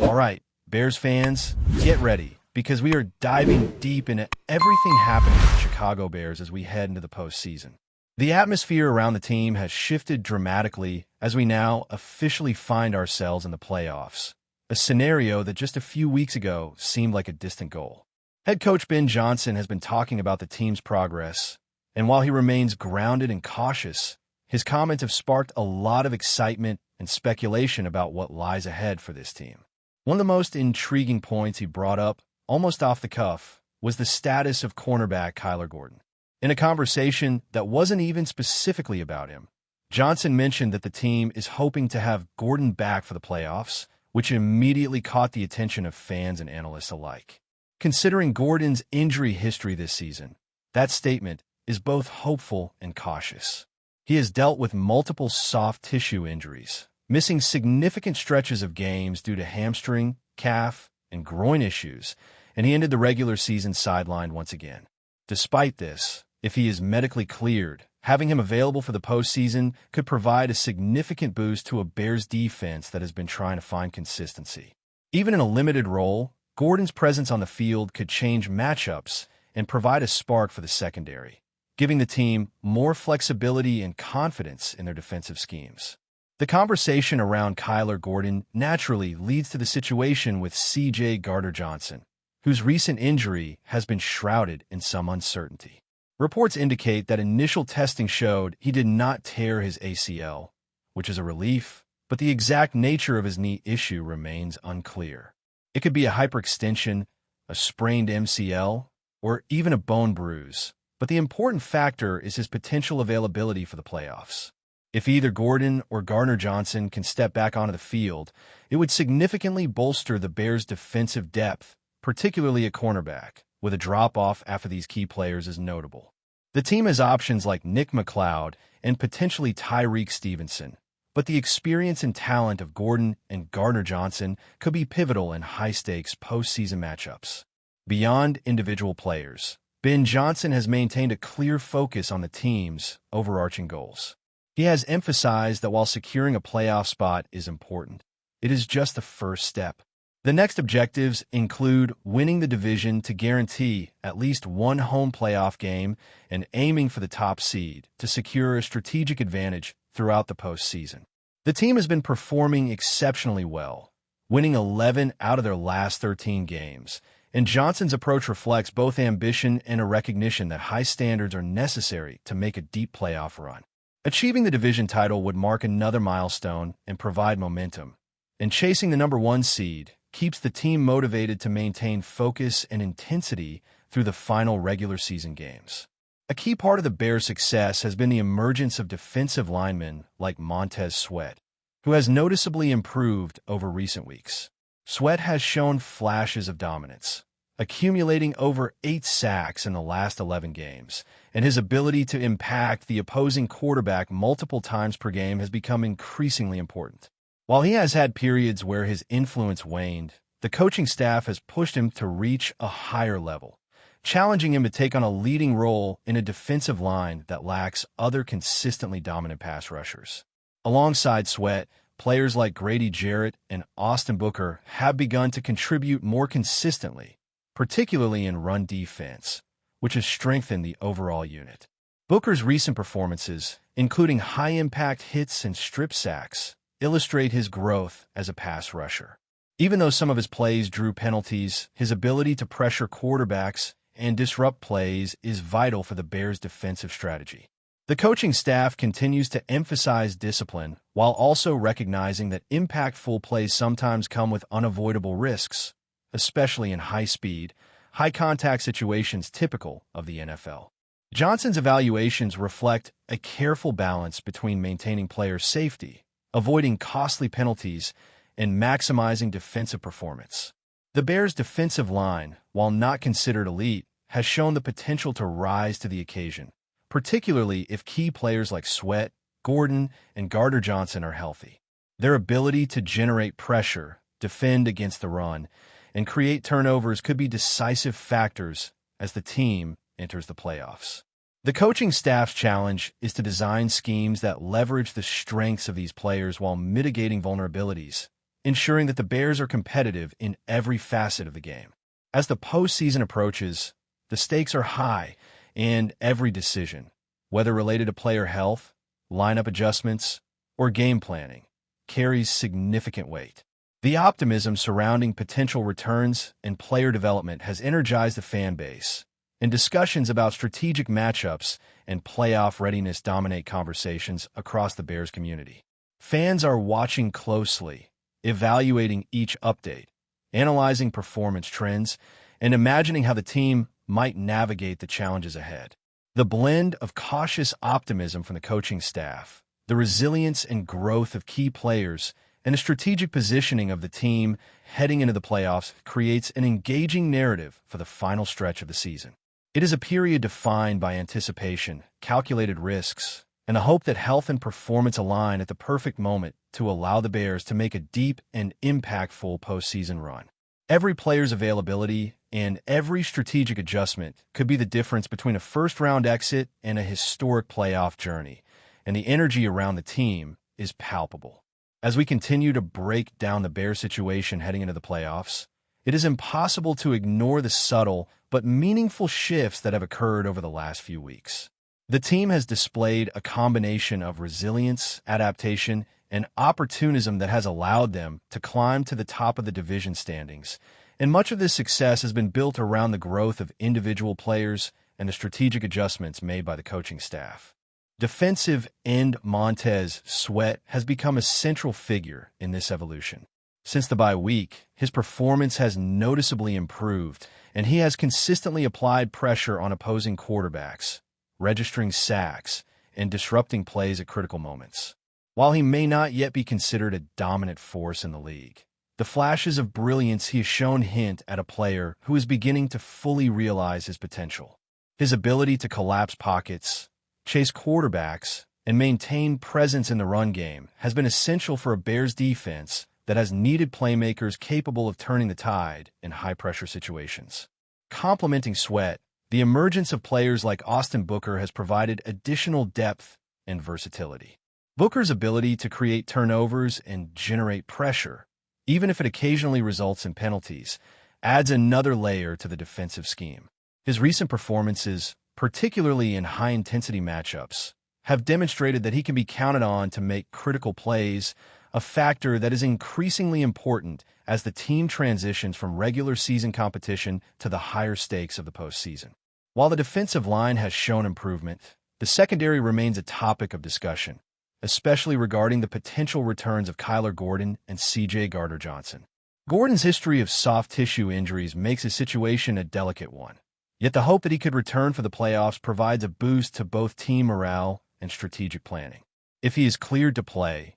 All right, Bears fans, get ready, because we are diving deep into everything happening with the Chicago Bears as we head into the postseason. The atmosphere around the team has shifted dramatically as we now officially find ourselves in the playoffs, a scenario that just a few weeks ago seemed like a distant goal. Head coach Ben Johnson has been talking about the team's progress, and while he remains grounded and cautious, his comments have sparked a lot of excitement and speculation about what lies ahead for this team. One of the most intriguing points he brought up, almost off the cuff, was the status of cornerback Kyler Gordon. In a conversation that wasn't even specifically about him, Johnson mentioned that the team is hoping to have Gordon back for the playoffs, which immediately caught the attention of fans and analysts alike. Considering Gordon's injury history this season, that statement is both hopeful and cautious. He has dealt with multiple soft tissue injuries, missing significant stretches of games due to hamstring, calf, and groin issues, and he ended the regular season sidelined once again. Despite this, if he is medically cleared, having him available for the postseason could provide a significant boost to a Bears defense that has been trying to find consistency. Even in a limited role, Gordon's presence on the field could change matchups and provide a spark for the secondary, giving the team more flexibility and confidence in their defensive schemes. The conversation around Kyler Gordon naturally leads to the situation with C.J. Gardner-Johnson, whose recent injury has been shrouded in some uncertainty. Reports indicate that initial testing showed he did not tear his ACL, which is a relief, but the exact nature of his knee issue remains unclear. It could be a hyperextension, a sprained MCL, or even a bone bruise, but the important factor is his potential availability for the playoffs. If either Gordon or Gardner-Johnson can step back onto the field, it would significantly bolster the Bears' defensive depth, particularly at cornerback, with a drop-off after these key players is notable. The team has options like Nick McLeod and potentially Tyreek Stevenson, but the experience and talent of Gordon and Gardner-Johnson could be pivotal in high-stakes postseason matchups. Beyond individual players, Ben Johnson has maintained a clear focus on the team's overarching goals. He has emphasized that while securing a playoff spot is important, it is just the first step. The next objectives include winning the division to guarantee at least one home playoff game and aiming for the top seed to secure a strategic advantage throughout the postseason. The team has been performing exceptionally well, winning 11 out of their last 13 games, and Johnson's approach reflects both ambition and a recognition that high standards are necessary to make a deep playoff run. Achieving the division title would mark another milestone and provide momentum, and chasing the number 1 seed keeps the team motivated to maintain focus and intensity through the final regular season games. A key part of the Bears' success has been the emergence of defensive linemen like Montez Sweat, who has noticeably improved over recent weeks. Sweat has shown flashes of dominance, accumulating over 8 sacks in the last 11 games, and his ability to impact the opposing quarterback multiple times per game has become increasingly important. While he has had periods where his influence waned, the coaching staff has pushed him to reach a higher level, challenging him to take on a leading role in a defensive line that lacks other consistently dominant pass rushers. Alongside Sweat, players like Grady Jarrett and Austin Booker have begun to contribute more consistently, particularly in run defense, which has strengthened the overall unit. Booker's recent performances, including high-impact hits and strip sacks, illustrate his growth as a pass rusher. Even though some of his plays drew penalties, his ability to pressure quarterbacks and disrupt plays is vital for the Bears' defensive strategy. The coaching staff continues to emphasize discipline while also recognizing that impactful plays sometimes come with unavoidable risks, especially in high-speed, high-contact situations typical of the NFL. Johnson's evaluations reflect a careful balance between maintaining player safety, avoiding costly penalties, and maximizing defensive performance. The Bears' defensive line, while not considered elite, has shown the potential to rise to the occasion, particularly if key players like Sweat, Gordon, and Gardner-Johnson are healthy. Their ability to generate pressure, defend against the run, and create turnovers could be decisive factors as the team enters the playoffs. The coaching staff's challenge is to design schemes that leverage the strengths of these players while mitigating vulnerabilities, ensuring that the Bears are competitive in every facet of the game. As the postseason approaches, the stakes are high, and every decision, whether related to player health, lineup adjustments, or game planning, carries significant weight. The optimism surrounding potential returns and player development has energized the fan base, and discussions about strategic matchups and playoff readiness dominate conversations across the Bears community. Fans are watching closely, evaluating each update, analyzing performance trends, and imagining how the team might navigate the challenges ahead. The blend of cautious optimism from the coaching staff, the resilience and growth of key players, and the strategic positioning of the team heading into the playoffs creates an engaging narrative for the final stretch of the season. It is a period defined by anticipation, calculated risks, and the hope that health and performance align at the perfect moment to allow the Bears to make a deep and impactful postseason run. Every player's availability and every strategic adjustment could be the difference between a first-round exit and a historic playoff journey, and the energy around the team is palpable. As we continue to break down the Bears situation heading into the playoffs, it is impossible to ignore the subtle but meaningful shifts that have occurred over the last few weeks. The team has displayed a combination of resilience, adaptation, and opportunism that has allowed them to climb to the top of the division standings, and much of this success has been built around the growth of individual players and the strategic adjustments made by the coaching staff. Defensive end Montez Sweat has become a central figure in this evolution. Since the bye week, his performance has noticeably improved, and he has consistently applied pressure on opposing quarterbacks, registering sacks, and disrupting plays at critical moments. While he may not yet be considered a dominant force in the league, the flashes of brilliance he has shown hint at a player who is beginning to fully realize his potential. His ability to collapse pockets, chase quarterbacks, and maintain presence in the run game has been essential for a Bears defense that has needed playmakers capable of turning the tide in high-pressure situations. Complementing Sweat, the emergence of players like Austin Booker has provided additional depth and versatility. Booker's ability to create turnovers and generate pressure, even if it occasionally results in penalties, adds another layer to the defensive scheme. His recent performances, particularly in high-intensity matchups, have demonstrated that he can be counted on to make critical plays, a factor that is increasingly important as the team transitions from regular season competition to the higher stakes of the postseason. While the defensive line has shown improvement, the secondary remains a topic of discussion, especially regarding the potential returns of Kyler Gordon and C.J. Gardner-Johnson. Gordon's history of soft tissue injuries makes his situation a delicate one, yet the hope that he could return for the playoffs provides a boost to both team morale and strategic planning. If he is cleared to play,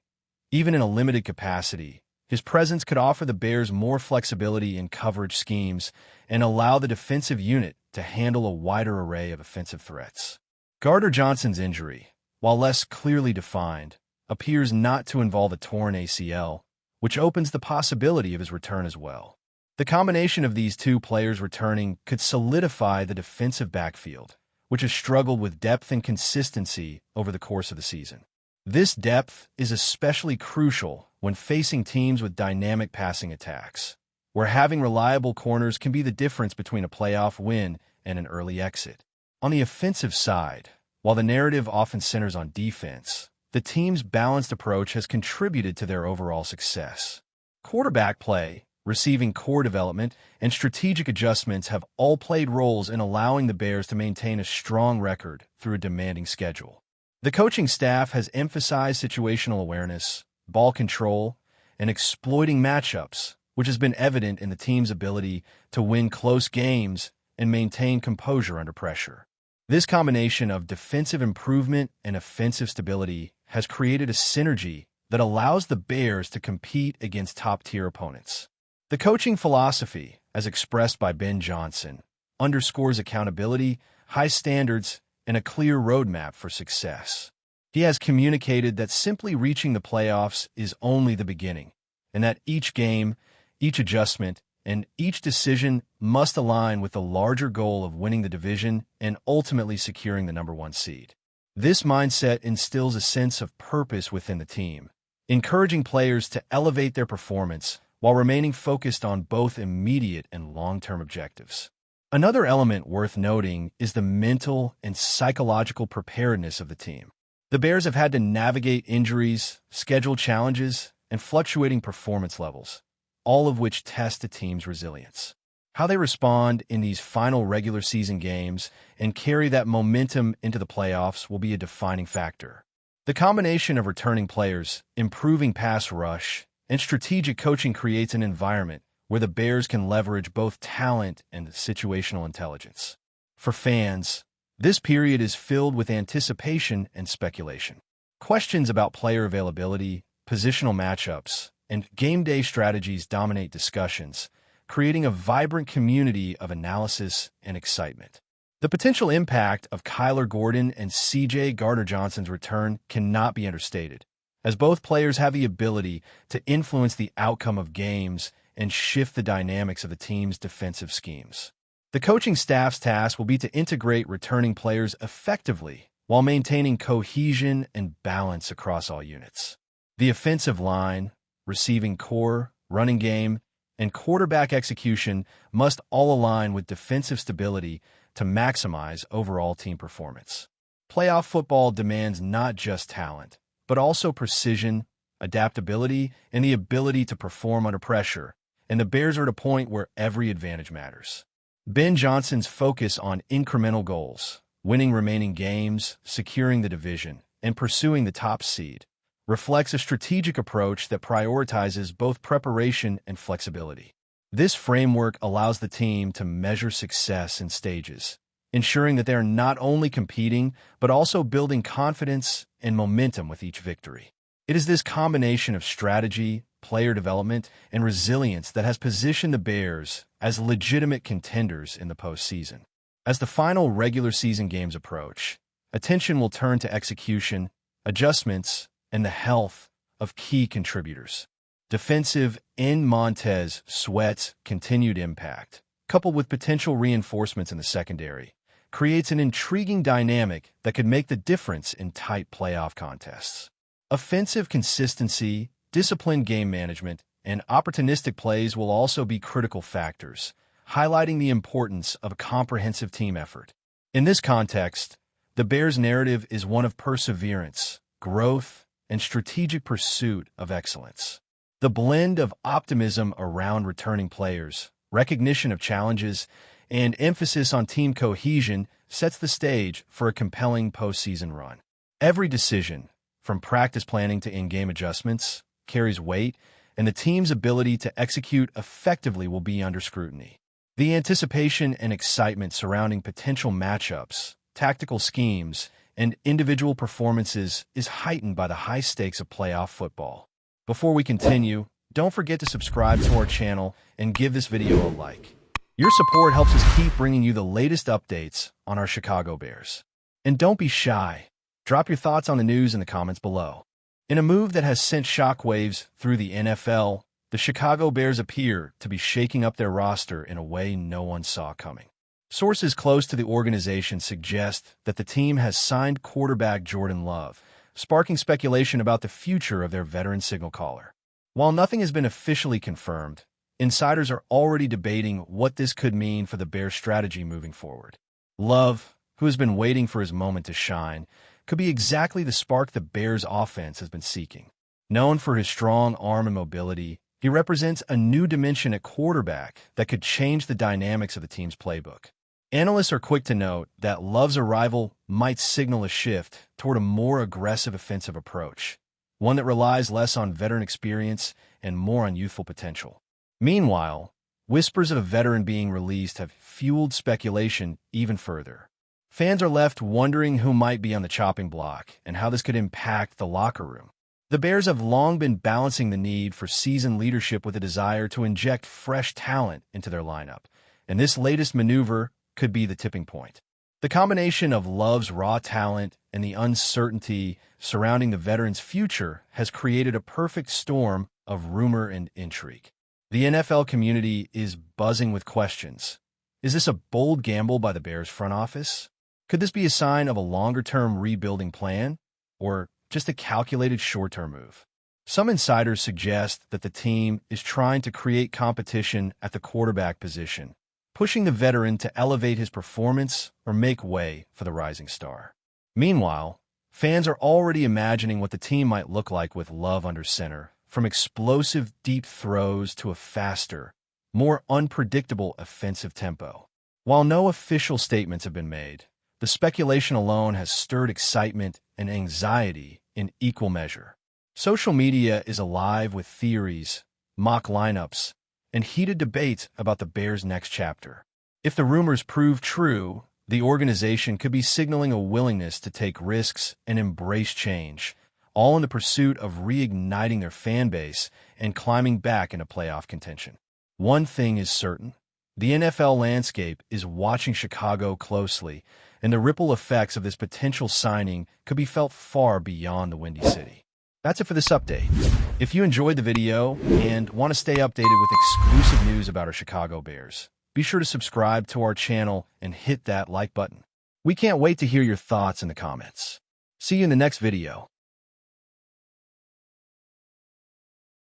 even in a limited capacity, his presence could offer the Bears more flexibility in coverage schemes and allow the defensive unit to handle a wider array of offensive threats. Gardner-Johnson's injury, while less clearly defined, appears not to involve a torn ACL, which opens the possibility of his return as well. The combination of these two players returning could solidify the defensive backfield, which has struggled with depth and consistency over the course of the season. This depth is especially crucial when facing teams with dynamic passing attacks, where having reliable corners can be the difference between a playoff win and an early exit. On the offensive side, while the narrative often centers on defense, the team's balanced approach has contributed to their overall success. Quarterback play, receiving core development, and strategic adjustments have all played roles in allowing the Bears to maintain a strong record through a demanding schedule. The coaching staff has emphasized situational awareness, ball control, and exploiting matchups, which has been evident in the team's ability to win close games and maintain composure under pressure. This combination of defensive improvement and offensive stability has created a synergy that allows the Bears to compete against top-tier opponents. The coaching philosophy, as expressed by Ben Johnson, underscores accountability, high standards, and a clear roadmap for success. He has communicated that simply reaching the playoffs is only the beginning, and that each game, each adjustment, and each decision must align with the larger goal of winning the division and ultimately securing the #1 seed. This mindset instills a sense of purpose within the team, encouraging players to elevate their performance while remaining focused on both immediate and long-term objectives. Another element worth noting is the mental and psychological preparedness of the team. The Bears have had to navigate injuries, schedule challenges, and fluctuating performance levels, all of which test a team's resilience. How they respond in these final regular season games and carry that momentum into the playoffs will be a defining factor. The combination of returning players, improving pass rush, and strategic coaching creates an environment where the Bears can leverage both talent and situational intelligence. For fans, this period is filled with anticipation and speculation. Questions about player availability, positional matchups, and game day strategies dominate discussions, creating a vibrant community of analysis and excitement. The potential impact of Kyler Gordon and C.J. Gardner-Johnson's return cannot be understated, as both players have the ability to influence the outcome of games and shift the dynamics of the team's defensive schemes. The coaching staff's task will be to integrate returning players effectively while maintaining cohesion and balance across all units. The offensive line, receiving core, running game, and quarterback execution must all align with defensive stability to maximize overall team performance. Playoff football demands not just talent, but also precision, adaptability, and the ability to perform under pressure, and the Bears are at a point where every advantage matters. Ben Johnson's focus on incremental goals, winning remaining games, securing the division, and pursuing the top seed, reflects a strategic approach that prioritizes both preparation and flexibility. This framework allows the team to measure success in stages, ensuring that they are not only competing, but also building confidence and momentum with each victory. It is this combination of strategy, player development, and resilience that has positioned the Bears as legitimate contenders in the postseason. As the final regular season games approach, attention will turn to execution, adjustments, and the health of key contributors. Defensive end Montez Sweat's continued impact, coupled with potential reinforcements in the secondary, creates an intriguing dynamic that could make the difference in tight playoff contests. Offensive consistency, disciplined game management, and opportunistic plays will also be critical factors, highlighting the importance of a comprehensive team effort. In this context, the Bears' narrative is one of perseverance, growth, and strategic pursuit of excellence. The blend of optimism around returning players, recognition of challenges, and emphasis on team cohesion sets the stage for a compelling postseason run. Every decision, from practice planning to in-game adjustments, carries weight, and the team's ability to execute effectively will be under scrutiny. The anticipation and excitement surrounding potential matchups, tactical schemes, and individual performances is heightened by the high stakes of playoff football. Before we continue, don't forget to subscribe to our channel and give this video a like. Your support helps us keep bringing you the latest updates on our Chicago Bears. And don't be shy. Drop your thoughts on the news in the comments below. In a move that has sent shockwaves through the NFL, the Chicago Bears appear to be shaking up their roster in a way no one saw coming. Sources close to the organization suggest that the team has signed quarterback Jordan Love, sparking speculation about the future of their veteran signal caller. While nothing has been officially confirmed, insiders are already debating what this could mean for the Bears' strategy moving forward. Love, who has been waiting for his moment to shine, could be exactly the spark the Bears' offense has been seeking. Known for his strong arm and mobility, he represents a new dimension at quarterback that could change the dynamics of the team's playbook. Analysts are quick to note that Love's arrival might signal a shift toward a more aggressive offensive approach, one that relies less on veteran experience and more on youthful potential. Meanwhile, whispers of a veteran being released have fueled speculation even further. Fans are left wondering who might be on the chopping block and how this could impact the locker room. The Bears have long been balancing the need for seasoned leadership with a desire to inject fresh talent into their lineup, and this latest maneuver could be the tipping point. The combination of Love's raw talent and the uncertainty surrounding the veteran's future has created a perfect storm of rumor and intrigue. The NFL community is buzzing with questions. Is this a bold gamble by the Bears front office? Could this be a sign of a longer-term rebuilding plan, or just a calculated short-term move? Some insiders suggest that the team is trying to create competition at the quarterback position, pushing the veteran to elevate his performance or make way for the rising star. Meanwhile, fans are already imagining what the team might look like with Love under center, from explosive deep throws to a faster, more unpredictable offensive tempo. While no official statements have been made, the speculation alone has stirred excitement and anxiety in equal measure. Social media is alive with theories, mock lineups, and heated debates about the Bears' next chapter. If the rumors prove true, the organization could be signaling a willingness to take risks and embrace change, all in the pursuit of reigniting their fan base and climbing back into playoff contention. One thing is certain: the NFL landscape is watching Chicago closely, and the ripple effects of this potential signing could be felt far beyond the Windy City. That's it for this update. If you enjoyed the video and want to stay updated with exclusive news about our Chicago Bears, be sure to subscribe to our channel and hit that like button. We can't wait to hear your thoughts in the comments. See you in the next video.